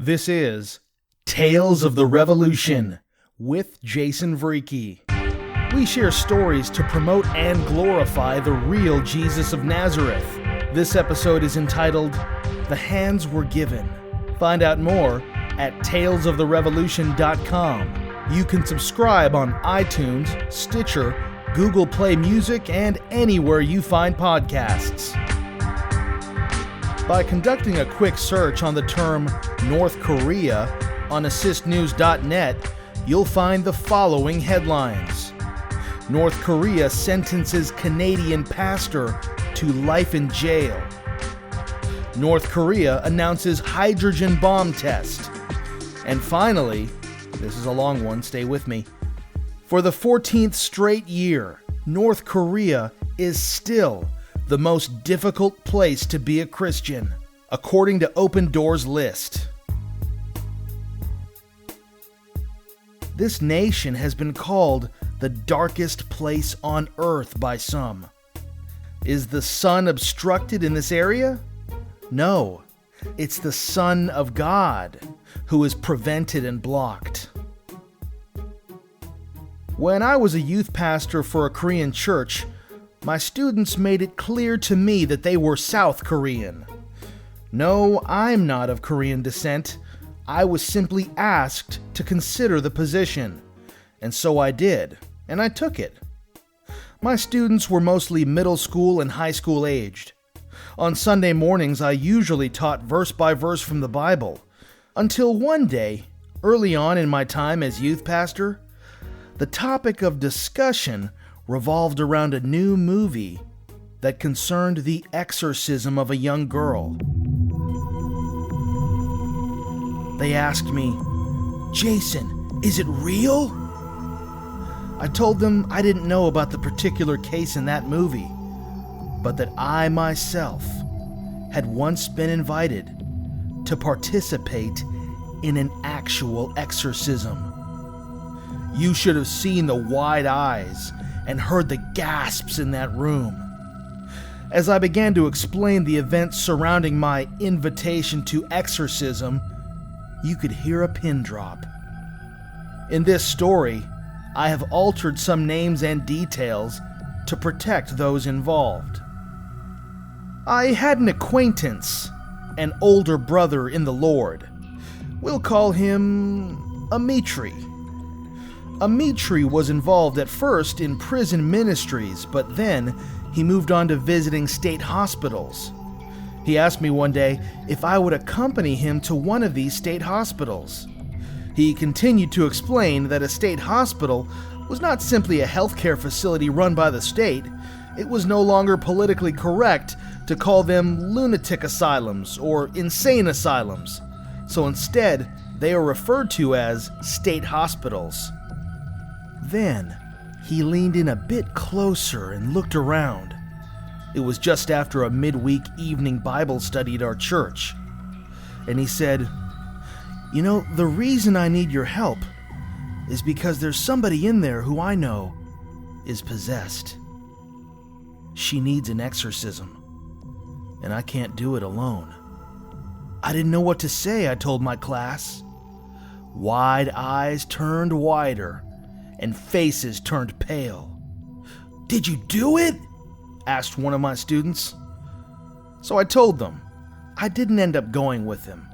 This is Tales of the Revolution with Jason Vreeke. We share stories to promote and glorify the real Jesus of Nazareth. This episode is entitled, The Hands Were Given. Find out more at talesoftherevolution.com. You can subscribe on iTunes, Stitcher, Google Play Music, and anywhere you find podcasts. By conducting a quick search on the term North Korea on assistnews.net, you'll find the following headlines. North Korea sentences Canadian pastor to life in jail. North Korea announces hydrogen bomb test. And finally, this is a long one, stay with me. For the 14th straight year, North Korea is still the most difficult place to be a Christian, according to Open Doors list. This nation has been called the darkest place on earth by some. Is the sun obstructed in this area? No, it's the Son of God who is prevented and blocked. When I was a youth pastor for a Korean church, my students made it clear to me that they were South Korean. No, I'm not of Korean descent. I was simply asked to consider the position, and so I did, and I took it. My students were mostly middle school and high school aged. On Sunday mornings, I usually taught verse by verse from the Bible, until one day, early on in my time as youth pastor, the topic of discussion revolved around a new movie that concerned the exorcism of a young girl. They asked me, "Jason, is it real?" I told them I didn't know about the particular case in that movie, but that I myself had once been invited to participate in an actual exorcism. You should have seen the wide eyes and heard the gasps in that room. As I began to explain the events surrounding my invitation to exorcism, you could hear a pin drop. In this story, I have altered some names and details to protect those involved. I had an acquaintance, an older brother in the Lord. We'll call him Amitri. Amitri was involved at first in prison ministries, but then he moved on to visiting state hospitals. He asked me one day if I would accompany him to one of these state hospitals. He continued to explain that a state hospital was not simply a healthcare facility run by the state. It was no longer politically correct to call them lunatic asylums or insane asylums, so instead they are referred to as state hospitals. Then, he leaned in a bit closer and looked around. It was just after a midweek evening Bible study at our church. And he said, "You know, the reason I need your help is because there's somebody in there who I know is possessed. She needs an exorcism, and I can't do it alone." I didn't know what to say, I told my class. Wide eyes turned wider, and faces turned pale. "Did you do it?" asked one of my students. So I told them. I didn't end up going with him.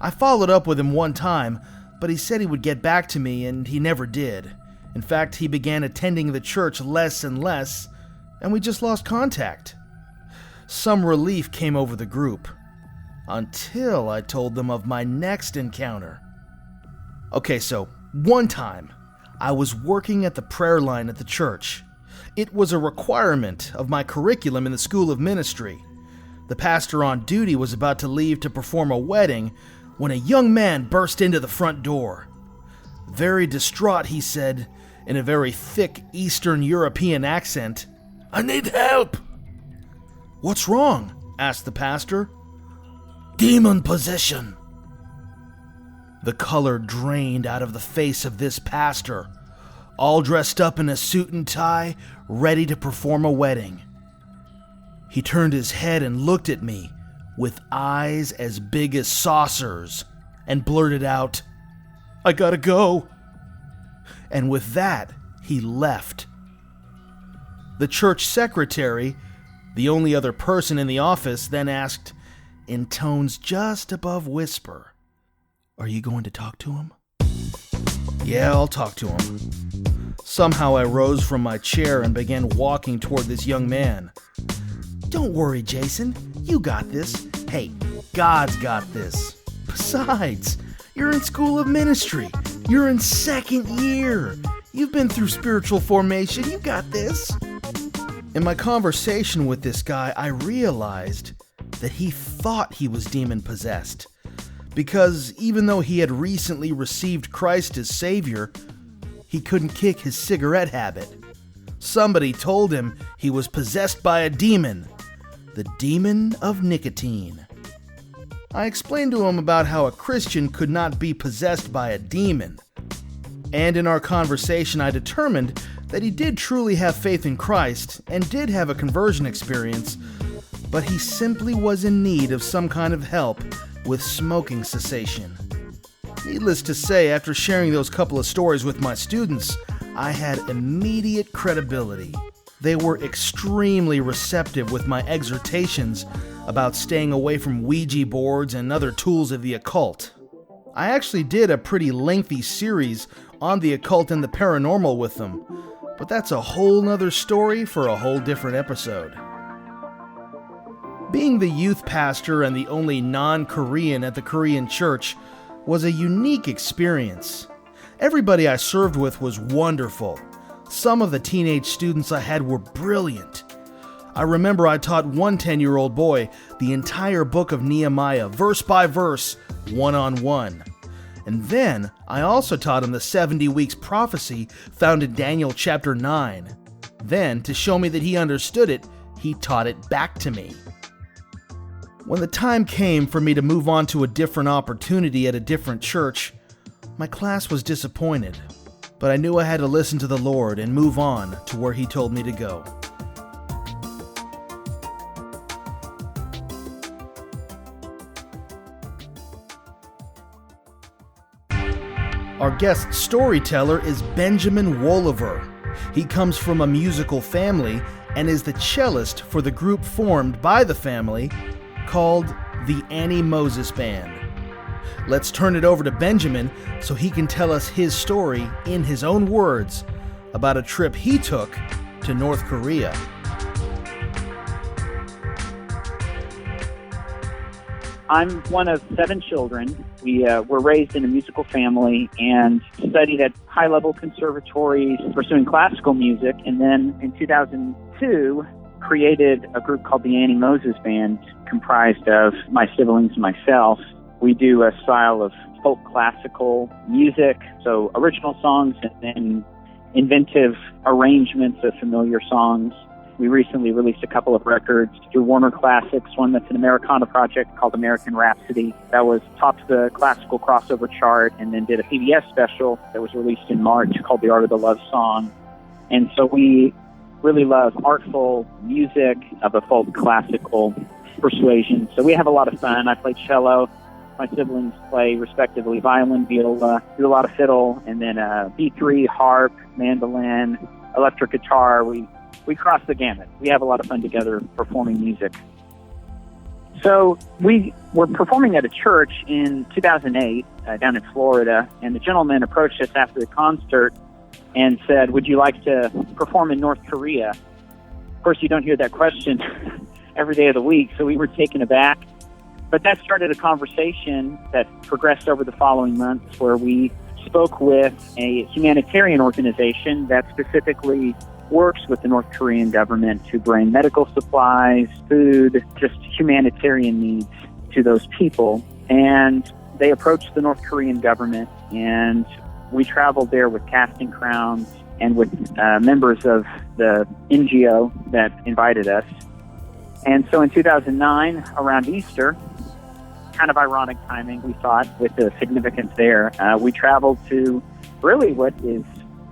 I followed up with him one time, but he said he would get back to me, and he never did. In fact, he began attending the church less and less, and we just lost contact. Some relief came over the group, until I told them of my next encounter. Okay, so one time, I was working at the prayer line at the church. It was a requirement of my curriculum in the School of Ministry. The pastor on duty was about to leave to perform a wedding when a young man burst into the front door. Very distraught, he said, in a very thick Eastern European accent, "I need help." "What's wrong?" asked the pastor. "Demon possession." The color drained out of the face of this pastor, all dressed up in a suit and tie, ready to perform a wedding. He turned his head and looked at me with eyes as big as saucers and blurted out, "I gotta go." And with that, he left. The church secretary, the only other person in the office, then asked, in tones just above whisper, "Are you going to talk to him?" "Yeah, I'll talk to him." Somehow I rose from my chair and began walking toward this young man. "Don't worry, Jason. You got this. Hey, God's got this. Besides, you're in school of ministry. You're in second year. You've been through spiritual formation. You got this." In my conversation with this guy, I realized that he thought he was demon-possessed, because even though he had recently received Christ as Savior, he couldn't kick his cigarette habit. Somebody told him he was possessed by a demon, the demon of nicotine. I explained to him about how a Christian could not be possessed by a demon, and in our conversation I determined that he did truly have faith in Christ and did have a conversion experience, but he simply was in need of some kind of help with smoking cessation. Needless to say, after sharing those couple of stories with my students, I had immediate credibility. They were extremely receptive with my exhortations about staying away from Ouija boards and other tools of the occult. I actually did a pretty lengthy series on the occult and the paranormal with them, but that's a whole nother story for a whole different episode. Being the youth pastor and the only non-Korean at the Korean church was a unique experience. Everybody I served with was wonderful. Some of the teenage students I had were brilliant. I remember I taught one 10-year-old boy the entire book of Nehemiah, verse by verse, one-on-one. And then I also taught him the 70 weeks prophecy found in Daniel chapter 9. Then, to show me that he understood it, he taught it back to me. When the time came for me to move on to a different opportunity at a different church, my class was disappointed, but I knew I had to listen to the Lord and move on to where He told me to go. Our guest storyteller is Benjamin Wolaver. He comes from a musical family and is the cellist for the group formed by the family called the Annie Moses Band. Let's turn it over to Benjamin so he can tell us his story in his own words about a trip he took to North Korea. I'm one of 7 children. We were raised in a musical family and studied at high-level conservatories pursuing classical music, and then in 2002 created a group called the Annie Moses Band, comprised of my siblings and myself. We do a style of folk classical music, so original songs and then inventive arrangements of familiar songs. We recently released a couple of records through Warner Classics, one that's an Americana project called American Rhapsody that was topped the classical crossover chart, and then did a PBS special that was released in March called The Art of the Love Song. And so we really love artful music of a folk classical persuasion. So we have a lot of fun. I play cello. My siblings play, respectively, violin, viola, do a lot of fiddle, and then B3, harp, mandolin, electric guitar. We cross the gamut. We have a lot of fun together performing music. So we were performing at a church in 2008 down in Florida, and the gentleman approached us after the concert and said, "Would you like to perform in North Korea?" Of course, you don't hear that question every day of the week, so we were taken aback. But that started a conversation that progressed over the following months, where we spoke with a humanitarian organization that specifically works with the North Korean government to bring medical supplies, food, just humanitarian needs to those people. And they approached the North Korean government, and we traveled there with casting crowns and with members of the NGO that invited us. And so in 2009, around Easter, kind of ironic timing, we thought, with the significance there, we traveled to really what is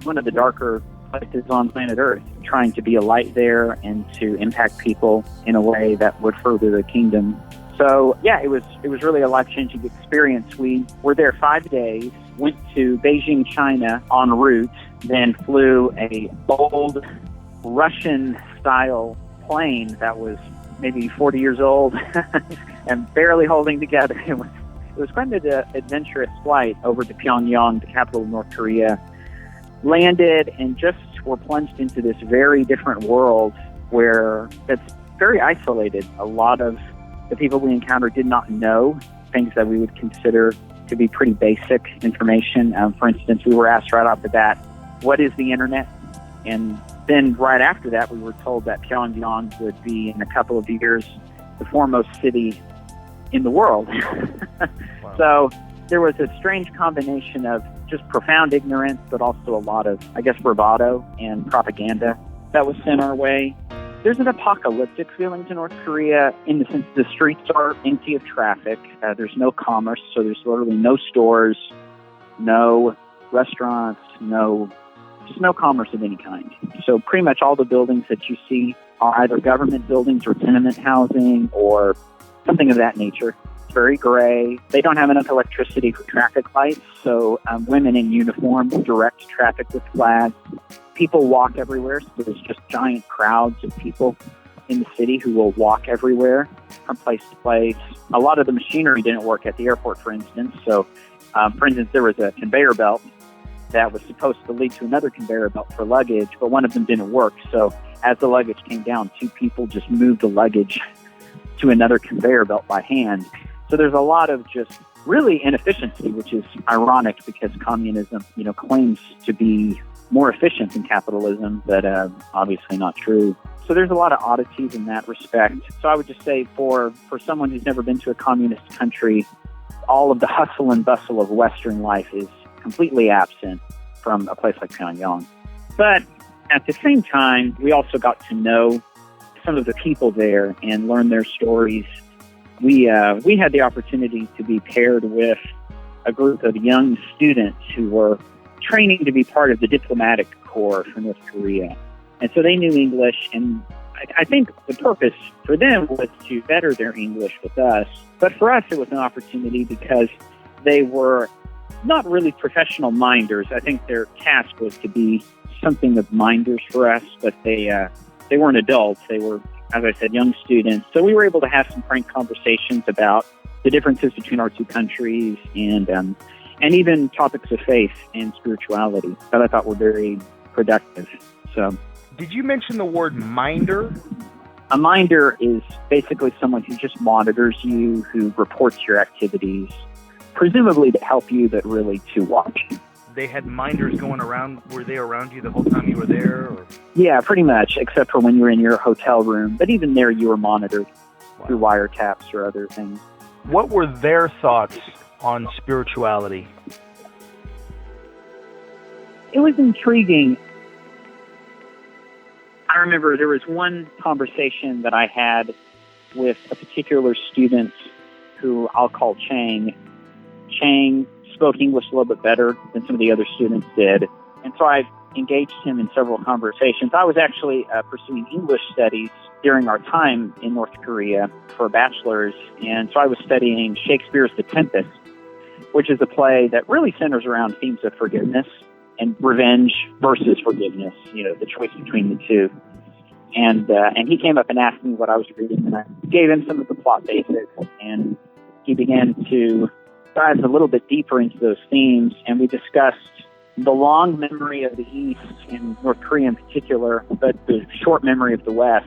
one of the darker places on planet Earth, trying to be a light there and to impact people in a way that would further the kingdom. So, yeah, it was really a life-changing experience. We were there 5 days, went to Beijing, China en route, then flew a old Russian-style plane that was maybe 40 years old and barely holding together. It was quite an adventurous flight over to Pyongyang, the capital of North Korea. Landed and just were plunged into this very different world where it's very isolated. A lot of the people we encountered did not know things that we would consider to be pretty basic information. For instance, we were asked right off the bat, what is the internet? And then right after that, we were told that Pyongyang would be, in a couple of years, the foremost city in the world. Wow. So there was a strange combination of just profound ignorance, but also a lot of, I guess, bravado and propaganda that was sent our way. There's an apocalyptic feeling to North Korea in the sense the streets are empty of traffic. There's no commerce, so there's literally no stores, no restaurants, just no commerce of any kind. So pretty much all the buildings that you see are either government buildings or tenement housing or something of that nature. It's very gray. They don't have enough electricity for traffic lights, so women in uniform direct traffic with flags. People walk everywhere, so there's just giant crowds of people in the city who will walk everywhere from place to place. A lot of the machinery didn't work at the airport, for instance. So, for instance, there was a conveyor belt that was supposed to lead to another conveyor belt for luggage, but one of them didn't work. So as the luggage came down, 2 people just moved the luggage to another conveyor belt by hand. So there's a lot of just really inefficiency, which is ironic because communism, claims to be more efficient than capitalism, but obviously not true. So there's a lot of oddities in that respect. So I would just say for someone who's never been to a communist country, all of the hustle and bustle of Western life is completely absent from a place like Pyongyang. But at the same time, we also got to know some of the people there and learn their stories. We had the opportunity to be paired with a group of young students who were training to be part of the diplomatic corps for North Korea. And so they knew English, and I think the purpose for them was to better their English with us. But for us, it was an opportunity because they were not really professional minders. I think their task was to be something of minders for us, but they weren't adults. They were, as I said, young students. So we were able to have some frank conversations about the differences between our two countries and even topics of faith and spirituality that I thought were very productive. So, did you mention the word minder? A minder is basically someone who just monitors you, who reports your activities, presumably to help you, but really to watch you. They had minders going around. Were they around you the whole time you were there? Or? Yeah, pretty much, except for when you were in your hotel room. But even there, you were monitored through wiretaps or other things. What were their thoughts on spirituality? It was intriguing. I remember there was one conversation that I had with a particular student who I'll call Chang. Chang spoke English a little bit better than some of the other students did. And so I engaged him in several conversations. I was actually pursuing English studies during our time in North Korea for a bachelor's. And so I was studying Shakespeare's The Tempest, which is a play that really centers around themes of forgiveness and revenge versus forgiveness, the choice between the two. And he came up and asked me what I was reading, and I gave him some of the plot basics, and he began to dive a little bit deeper into those themes, and we discussed the long memory of the East, in North Korea in particular, but the short memory of the West.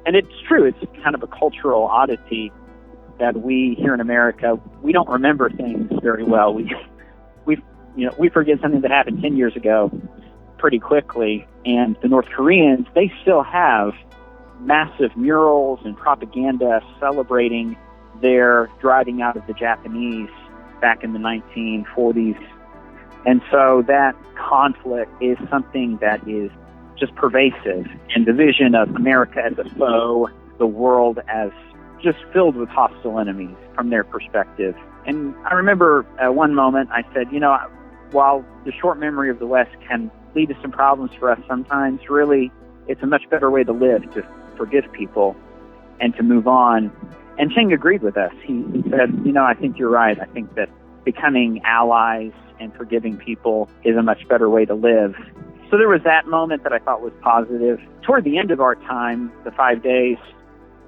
And it's true, it's kind of a cultural oddity that we here in America, we don't remember things very well. We forget something that happened 10 years ago pretty quickly, and the North Koreans, they still have massive murals and propaganda celebrating their driving out of the Japanese back in the 1940s. And so that conflict is something that is just pervasive, and the vision of America as a foe, the world as just filled with hostile enemies from their perspective. And I remember one moment I said, while the short memory of the West can lead to some problems for us sometimes, really, it's a much better way to live, to forgive people and to move on. And Cheng agreed with us. He said, I think you're right. I think that becoming allies and forgiving people is a much better way to live. So there was that moment that I thought was positive. Toward the end of our time, the 5 days,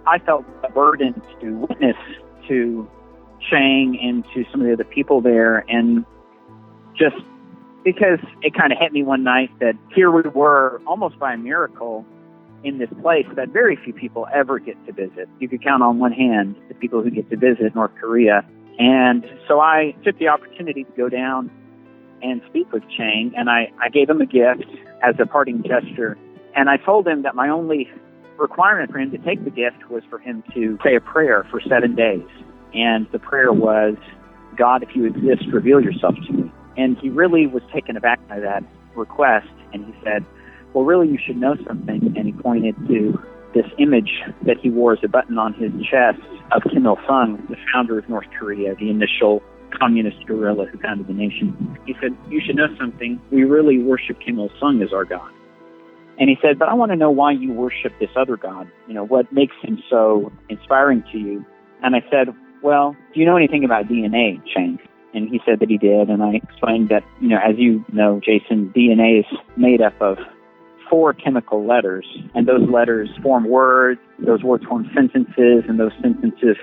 I felt a burden to witness to Cheng and to some of the other people there, and just because it kind of hit me one night that here we were, almost by a miracle, in this place that very few people ever get to visit. You could count on one hand the people who get to visit North Korea. And so I took the opportunity to go down and speak with Cheng, and I gave him a gift as a parting gesture. And I told him that my only requirement for him to take the gift was for him to say a prayer for 7 days. And the prayer was, God, if you exist, reveal yourself to me. And he really was taken aback by that request, and he said, well, really, you should know something. And he pointed to this image that he wore as a button on his chest of Kim Il-sung, the founder of North Korea, the initial communist guerrilla who founded the nation. He said, you should know something. We really worship Kim Il-sung as our God. And he said, but I want to know why you worship this other God. What makes him so inspiring to you? And I said, well, do you know anything about DNA, Cheng? And he said that he did. And I explained that, as you know, Jason, DNA is made up of 4 chemical letters, and those letters form words, those words form sentences, and those sentences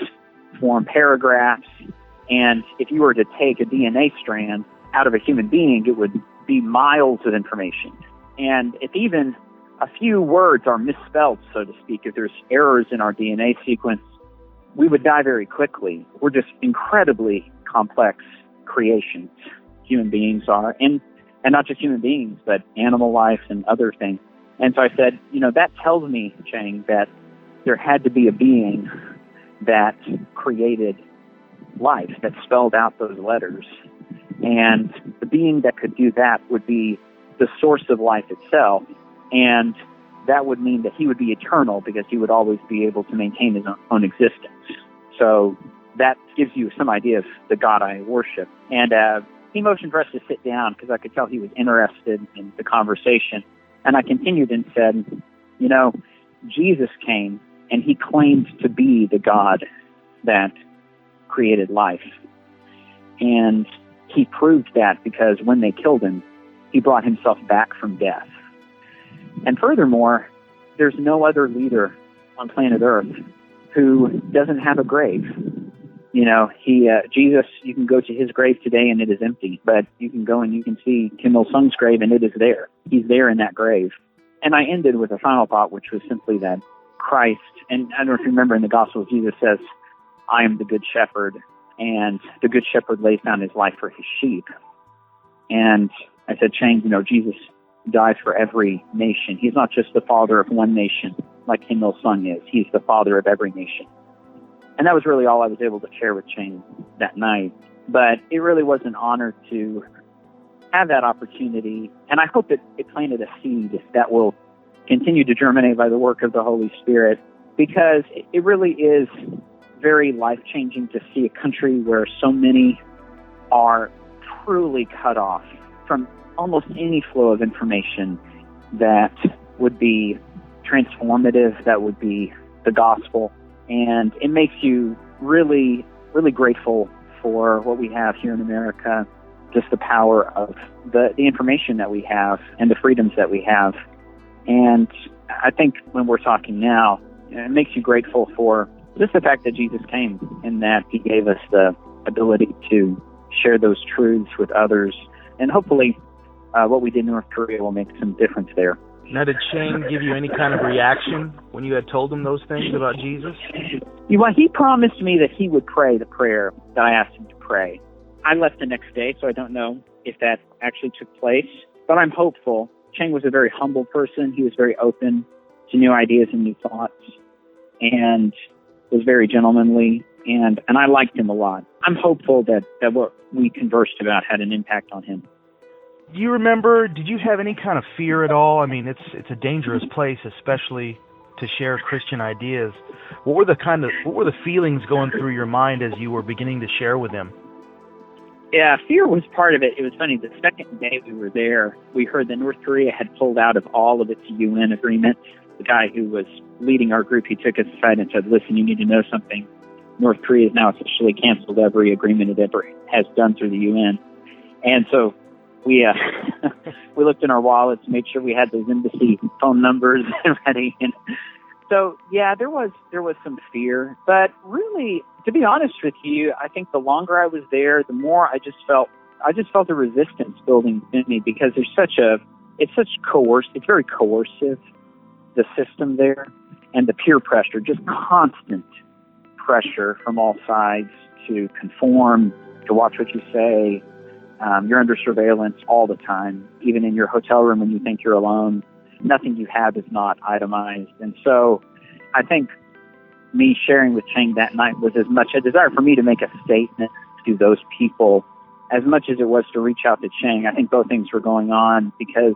form paragraphs. And if you were to take a DNA strand out of a human being, it would be miles of information. And if even a few words are misspelled, so to speak, if there's errors in our DNA sequence, we would die very quickly. We're just incredibly complex creations, human beings are. And not just human beings, but animal life and other things. And so I said, that tells me, Cheng, that there had to be a being that created life, that spelled out those letters. And the being that could do that would be the source of life itself. And that would mean that he would be eternal because he would always be able to maintain his own existence. So that gives you some idea of the God I worship. And he motioned for us to sit down because I could tell he was interested in the conversation. And I continued and said, Jesus came and he claimed to be the God that created life. And he proved that because when they killed him, he brought himself back from death. And furthermore, there's no other leader on planet Earth who doesn't have a grave. Jesus, you can go to his grave today and it is empty, but you can go and you can see Kim Il-sung's grave and it is there. He's there in that grave. And I ended with a final thought, which was simply that Christ, and I don't know if you remember in the Gospels, Jesus says, I am the good shepherd, and the good shepherd lays down his life for his sheep. And I said, Cheng, Jesus dies for every nation. He's not just the father of one nation like Kim Il-sung is. He's the father of every nation. And that was really all I was able to share with Cheng that night. But it really was an honor to have that opportunity. And I hope it planted a seed that will continue to germinate by the work of the Holy Spirit, because it really is very life-changing to see a country where so many are truly cut off from almost any flow of information that would be transformative, that would be the gospel. And it makes you really, really grateful for what we have here in America, just the power of the information that we have and the freedoms that we have. And I think when we're talking now, it makes you grateful for just the fact that Jesus came and that he gave us the ability to share those truths with others. And hopefully what we did in North Korea will make some difference there. Now, did Cheng give you any kind of reaction when you had told him those things about Jesus? Well, he promised me that he would pray the prayer that I asked him to pray. I left the next day, so I don't know if that actually took place, but I'm hopeful. Cheng was a very humble person. He was very open to new ideas and new thoughts, and was very gentlemanly, and I liked him a lot. I'm hopeful that what we conversed about had an impact on him. Do you remember, did you have any kind of fear at all? I mean, it's a dangerous place, especially to share Christian ideas. What were the feelings going through your mind as you were beginning to share with him? Yeah, fear was part of it. It was funny. The second day we were there, we heard that North Korea had pulled out of all of its UN agreements. The guy who was leading our group, he took us aside and said, listen, you need to know something. North Korea has now officially canceled every agreement it ever has done through the UN. And so we we looked in our wallets, made sure we had those embassy phone numbers ready. And so, yeah, there was some fear. But really, to be honest with you, I think the longer I was there, the more I just felt a resistance building in me, because it's very coercive, the system there, and the peer pressure, just constant pressure from all sides to conform, to watch what you say. You're under surveillance all the time, even in your hotel room when you think you're alone. Nothing you have is not itemized. And so I think me sharing with Chang that night was as much a desire for me to make a statement to those people as much as it was to reach out to Chang. I think both things were going on, because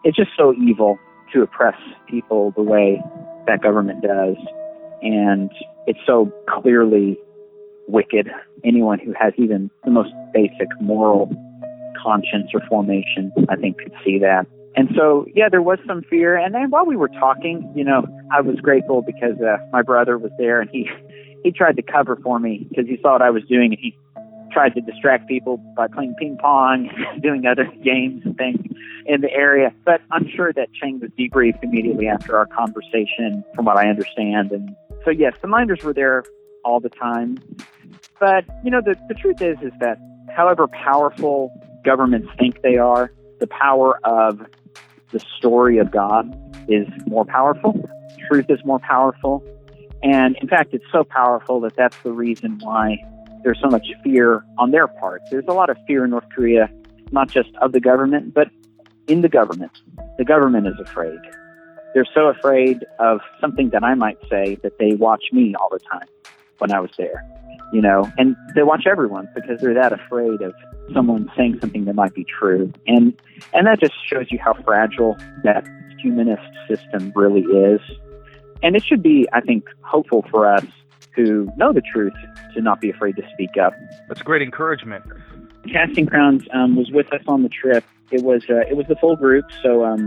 it's just so evil to oppress people the way that government does. And it's so clearly wicked. Anyone who has even the most basic moral conscience or formation, I think, could see that. And so, yeah, there was some fear. And then while we were talking, I was grateful because my brother was there, and he tried to cover for me because he saw what I was doing, and he tried to distract people by playing ping pong, doing other games and things in the area. But I'm sure that Chang was debriefed immediately after our conversation, from what I understand. And so, yes, the minders were there all the time. But, the truth is that however powerful governments think they are, the power of the story of God is more powerful. Truth is more powerful. And in fact, it's so powerful that that's the reason why there's so much fear on their part. There's a lot of fear in North Korea, not just of the government, but in the government. The government is afraid. They're so afraid of something that I might say that they watch me all the time when I was there, and they watch everyone because they're that afraid of someone saying something that might be true. And that just shows you how fragile that humanist system really is. And it should be, I think, hopeful for us who know the truth to not be afraid to speak up. That's great encouragement. Casting Crowns was with us on the trip. It was the full group. So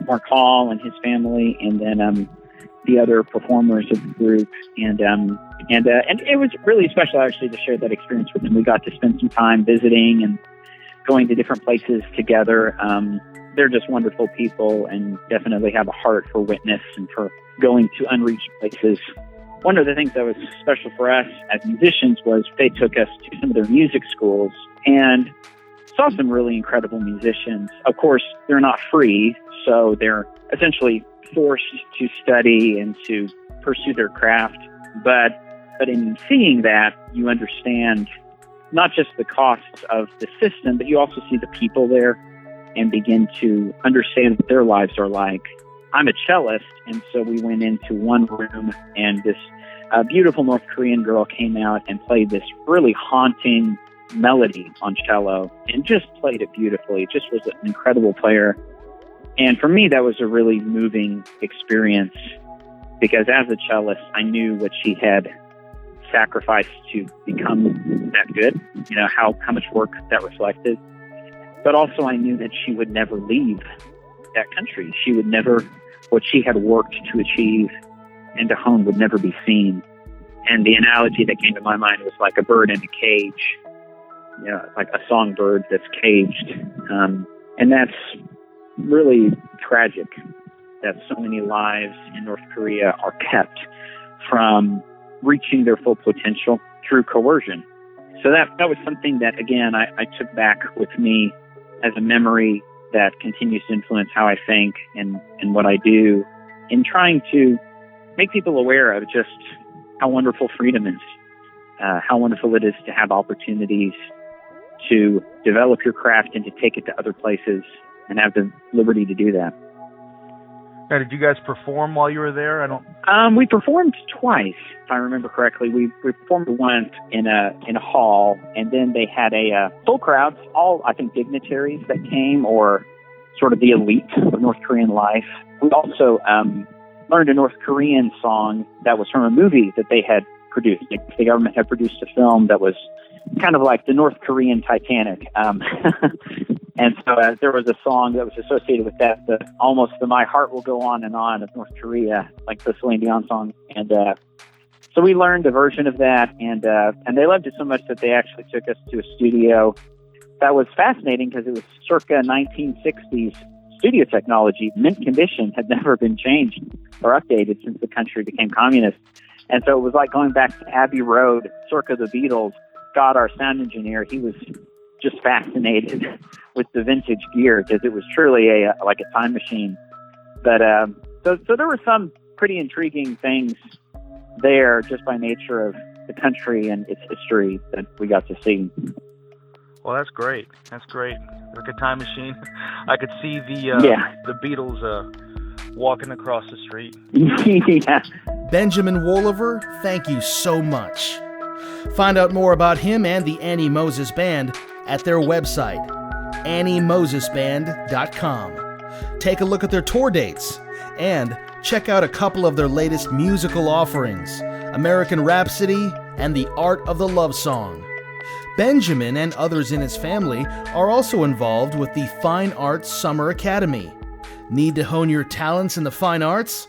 Mark Hall and his family, and then the other performers of the group, and it was really special actually to share that experience with them. We got to spend some time visiting and going to different places together. They're just wonderful people, and definitely have a heart for witness and for going to unreached places. One of the things that was special for us as musicians was they took us to some of their music schools and saw some really incredible musicians. Of course, they're not free, so they're essentially forced to study and to pursue their craft. But in seeing that, you understand not just the costs of the system, but you also see the people there and begin to understand what their lives are like. I'm a cellist, and so we went into one room, and this beautiful North Korean girl came out and played this really haunting melody on cello and just played it beautifully. Just was an incredible player. And for me, that was a really moving experience because as a cellist, I knew what she had sacrificed to become that good, how much work that reflected. But also I knew that she would never leave that country. She would never, what she had worked to achieve and to hone would never be seen. And the analogy that came to my mind was like a bird in a cage, like a songbird that's caged. And that's really tragic that so many lives in North Korea are kept from reaching their full potential through coercion. So that was something that, again, I took back with me as a memory that continues to influence how I think and what I do in trying to make people aware of just how wonderful freedom is, how wonderful it is to have opportunities to develop your craft and to take it to other places and have the liberty to do that. Now, did you guys perform while you were there? We performed twice, if I remember correctly. We performed once in a hall, and then they had a full crowd, all I think dignitaries that came, or sort of the elite of North Korean life. We also learned a North Korean song that was from a movie that they had produced. The government had produced a film that was kind of like the North Korean Titanic. And so there was a song that was associated with that, almost the My Heart Will Go On and On of North Korea, like the Celine Dion song. And So we learned a version of that, and they loved it so much that they actually took us to a studio. That was fascinating because it was circa 1960s studio technology. Mint condition had never been changed or updated since the country became communist. And so it was like going back to Abbey Road, circa the Beatles. Scott, our sound engineer, he was just fascinated with the vintage gear because it was truly like a time machine. But so there were some pretty intriguing things there just by nature of the country and its history that we got to see. Well, that's great. That's great. Like a time machine. I could see the Beatles walking across the street. Yeah. Benjamin Wolaver, thank you so much. Find out more about him and the Annie Moses Band at their website, anniemosesband.com. Take a look at their tour dates and check out a couple of their latest musical offerings, American Rhapsody and The Art of the Love Song. Benjamin and others in his family are also involved with the Fine Arts Summer Academy. Need to hone your talents in the fine arts?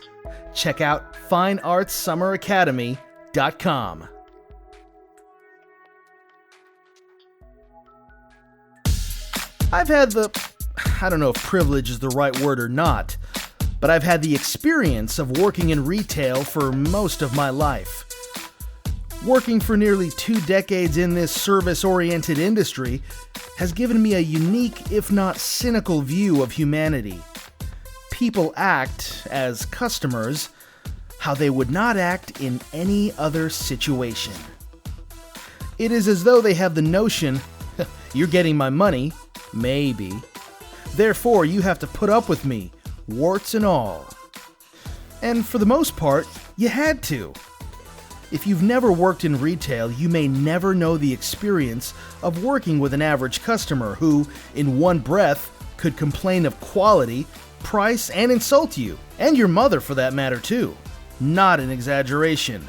Check out fineartssummeracademy.com. I've had I don't know if privilege is the right word or not, but I've had the experience of working in retail for most of my life. Working for nearly 2 decades in this service-oriented industry has given me a unique, if not cynical, view of humanity. People act, as customers, how they would not act in any other situation. It is as though they have the notion, you're getting my money, maybe. Therefore, you have to put up with me, warts and all. And for the most part, you had to. If you've never worked in retail, you may never know the experience of working with an average customer who, in one breath, could complain of quality, price, and insult you, and your mother for that matter too. Not an exaggeration.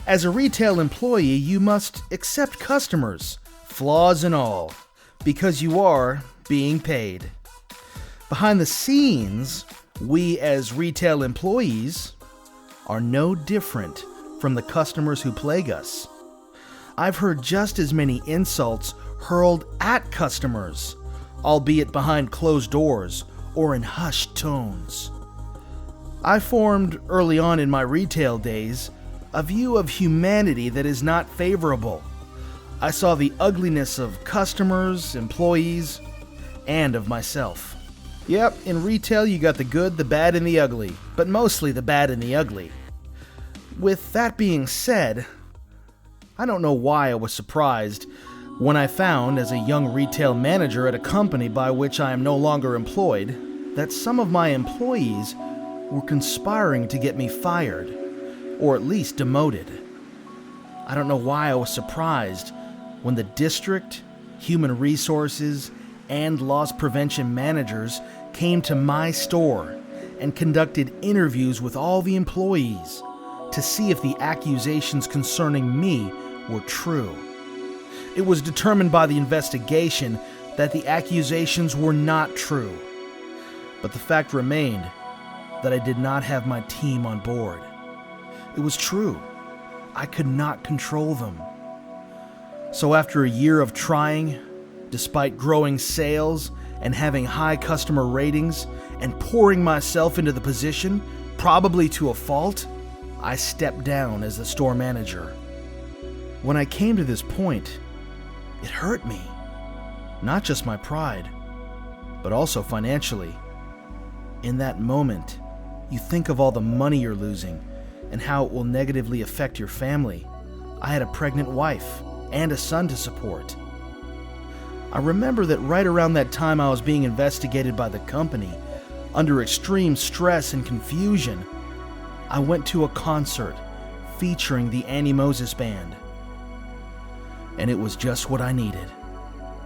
As a retail employee, you must accept customers, flaws and all, because you are being paid. Behind the scenes, we as retail employees are no different from the customers who plague us. I've heard just as many insults hurled at customers, albeit behind closed doors or in hushed tones. I formed, early on in my retail days, a view of humanity that is not favorable. I saw the ugliness of customers, employees, and of myself. Yep, in retail you got the good, the bad, and the ugly, but mostly the bad and the ugly. With that being said, I don't know why I was surprised when I found, as a young retail manager at a company by which I am no longer employed, that some of my employees were conspiring to get me fired, or at least demoted. I don't know why I was surprised when the district, human resources, and loss prevention managers came to my store and conducted interviews with all the employees to see if the accusations concerning me were true. It was determined by the investigation that the accusations were not true, but the fact remained that I did not have my team on board. It was true. I could not control them. So after a year of trying, despite growing sales and having high customer ratings and pouring myself into the position, probably to a fault, I stepped down as the store manager. When I came to this point, it hurt me. Not just my pride, but also financially. In that moment, you think of all the money you're losing and how it will negatively affect your family. I had a pregnant wife and a son to support. I remember that right around that time I was being investigated by the company, under extreme stress and confusion, I went to a concert featuring the Annie Moses Band. And it was just what I needed.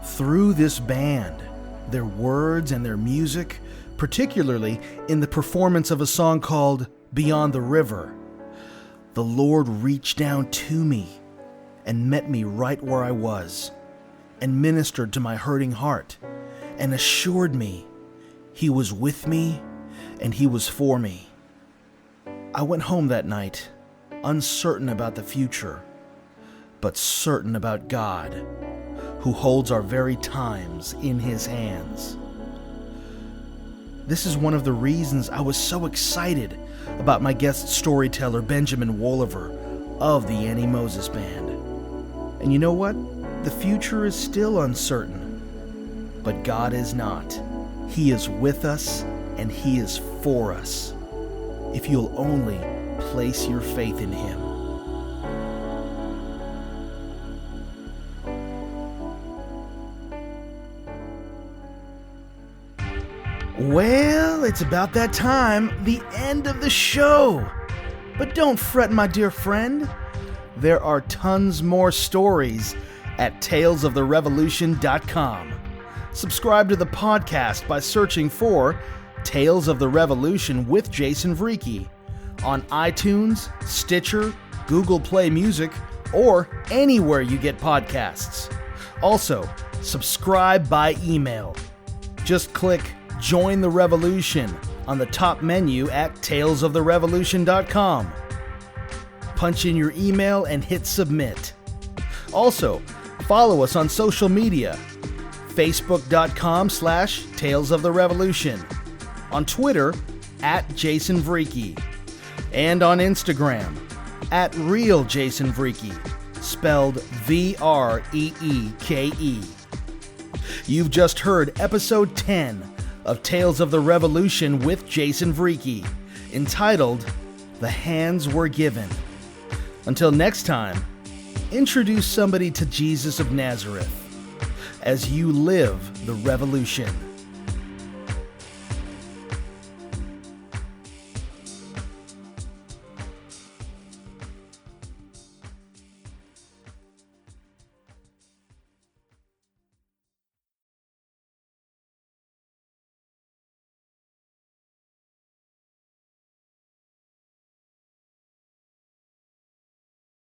Through this band, their words and their music, particularly in the performance of a song called Beyond the River, the Lord reached down to me and met me right where I was, and ministered to my hurting heart, and assured me He was with me and He was for me. I went home that night uncertain about the future, but certain about God, who holds our very times in His hands. This is one of the reasons I was so excited about my guest storyteller Benjamin Wolaver of the Annie Moses Band. And you know what? The future is still uncertain, but God is not. He is with us and He is for us, if you'll only place your faith in Him. Well, it's about that time, the end of the show. But don't fret, my dear friend. There are tons more stories at talesoftherevolution.com. Subscribe to the podcast by searching for Tales of the Revolution with Jason Vreeke on iTunes, Stitcher, Google Play Music, or anywhere you get podcasts. Also, subscribe by email. Just click Join the Revolution on the top menu at talesoftherevolution.com. Punch in your email and hit submit. Also, follow us on social media, facebook.com/talesoftherevolution, on Twitter @Jason Vreeke, and on Instagram @RealJasonVreeke, spelled VREEKE. You've just heard episode 10 of Tales of the Revolution with Jason Vreeke, entitled The Hands Were Given. Until next time, introduce somebody to Jesus of Nazareth as you live the revolution.